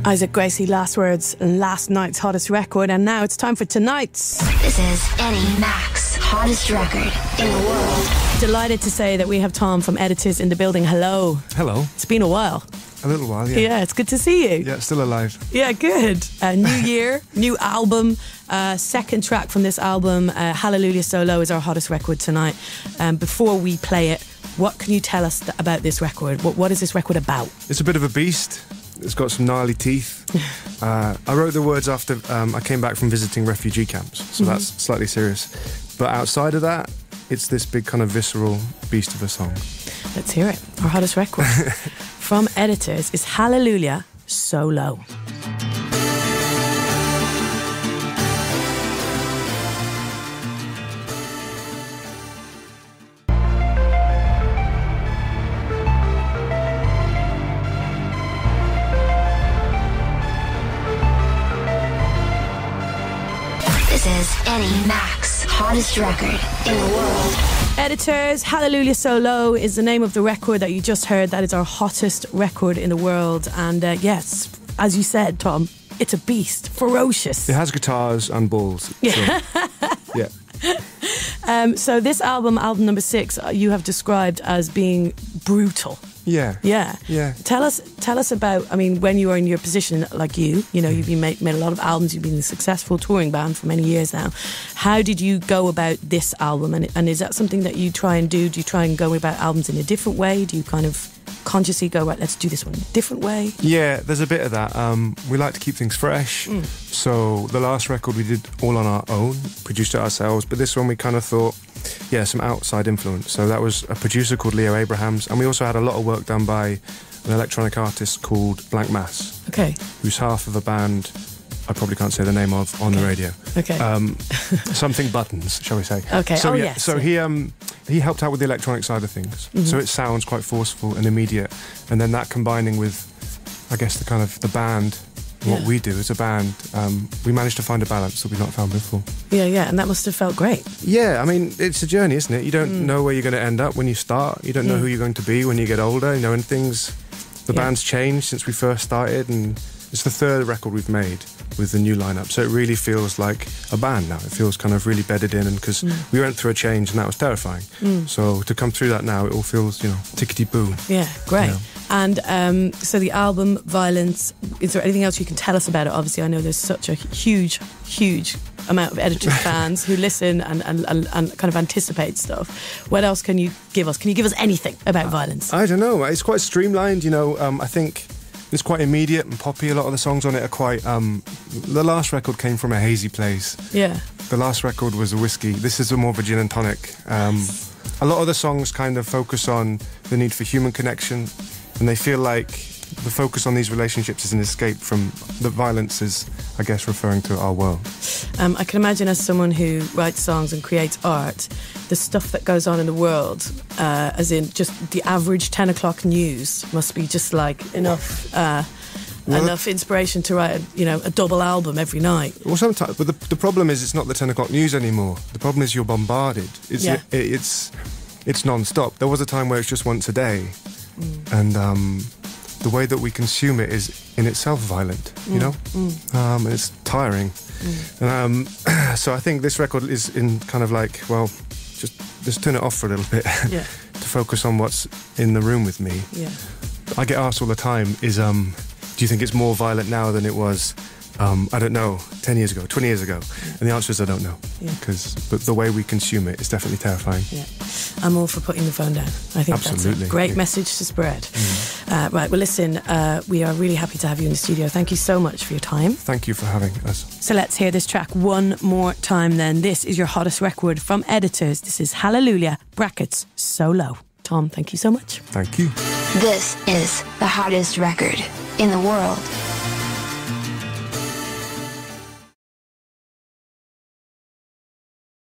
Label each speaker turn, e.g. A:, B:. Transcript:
A: Isaac Gracie, last words, last night's hottest record, and now it's time for tonight's.
B: This is Eddie Mac's hottest record in the world.
A: Delighted to say that we have Tom from Editors in the building. Hello.
C: Hello.
A: It's been a while.
C: A little while, yeah.
A: Yeah, it's good to see you.
C: Yeah, still alive.
A: Yeah, good. New year, new album. Second track from this album, Hallelujah So Low, is our hottest record tonight. Before we play it, what can you tell us about this record? What is this record about?
C: It's a bit of a beast. It's got some gnarly teeth. I wrote the words after I came back from visiting refugee camps, so that's slightly serious. But outside of that, it's this big kind of visceral beast of a song.
A: Let's hear it. Our hottest record from Editors is Hallelujah So Low.
B: This is Eddie Mac's hottest record in the world.
A: Editors, Hallelujah So Low is the name of the record that you just heard. That is our hottest record in the world. And yes, as you said, Tom, it's a beast, ferocious.
C: It has guitars and balls.
A: Yeah.
C: So, yeah.
A: So this album number 6, you have described as being brutal.
C: Yeah.
A: Yeah.
C: Yeah.
A: Tell us about, I mean, when you were in your position like you've been made a lot of albums, you've been a successful touring band for many years now. How did you go about this album? And is that something that you try and do? Do you try and go about albums in a different way? Do you kind of consciously go, right, let's do this one in a different way?
C: Yeah, there's a bit of that. We like to keep things fresh. So the last record we did all on our own, produced it ourselves. But this one we kind of thought, yeah, some outside influence. So that was a producer called Leo Abrahams. And we also had a lot of work done by an electronic artist called Blank Mass.
A: Okay.
C: Who's half of a band I probably can't say the name of on the radio.
A: Okay.
C: Something Buttons, shall we say.
A: Okay.
C: So,
A: yes.
C: So he helped out with the electronic side of things. So it sounds quite forceful and immediate. And then that combining with, I guess, the kind of the band, what we do as a band, we managed to find a balance that we've not found before.
A: Yeah, and that must have felt great.
C: Yeah, I mean, it's a journey, isn't it? You don't know where you're going to end up when you start. You don't know who you're going to be when you get older, and things, the band's changed since we first started, and it's the third record we've made with the new lineup, so it really feels like a band now. It feels kind of really bedded in, and because we went through a change and that was terrifying. So to come through that now, it all feels, tickety-boo.
A: Yeah, great. And so the album, Violence, is there anything else you can tell us about it? Obviously, I know there's such a huge amount of Editors fans who listen and kind of anticipate stuff. What else can you give us? Can you give us anything about Violence?
C: I don't know. It's quite streamlined, I think it's quite immediate and poppy. A lot of the songs on it are quite... the last record came from a hazy place. Yeah. The last record was a whiskey. This is more of a gin and tonic. A lot of the songs kind of focus on the need for human connection, and they feel like the focus on these relationships is an escape from the violence is, I guess, referring to our world.
A: I can imagine, as someone who writes songs and creates art, the stuff that goes on in the world, as in just the average 10 o'clock news, must be just like enough inspiration to write a double album every night.
C: Well, sometimes, but the problem is it's not the 10 o'clock news anymore. The problem is you're bombarded. It's non-stop. There was a time where it's just once a day, and the way that we consume it is in itself violent, and it's tiring. So I think this record is in kind of like, well, just turn it off for a little bit to focus on what's in the room with me. Yeah. I get asked all the time, do you think it's more violent now than it was, I don't know, 10 years ago, 20 years ago? And the answer is I don't know. But the way we consume it is definitely terrifying. Yeah. I'm all for putting the phone down. I think that's a great message to spread.
A: Right, well, listen, we are really happy to have you in the studio. Thank you so much for your time.
C: Thank you for having us.
A: So let's hear this track one more time then. This is your hottest record from Editors. This is Hallelujah, brackets, So Low. Tom, thank you so much.
C: Thank you.
B: This is the hottest record in the world.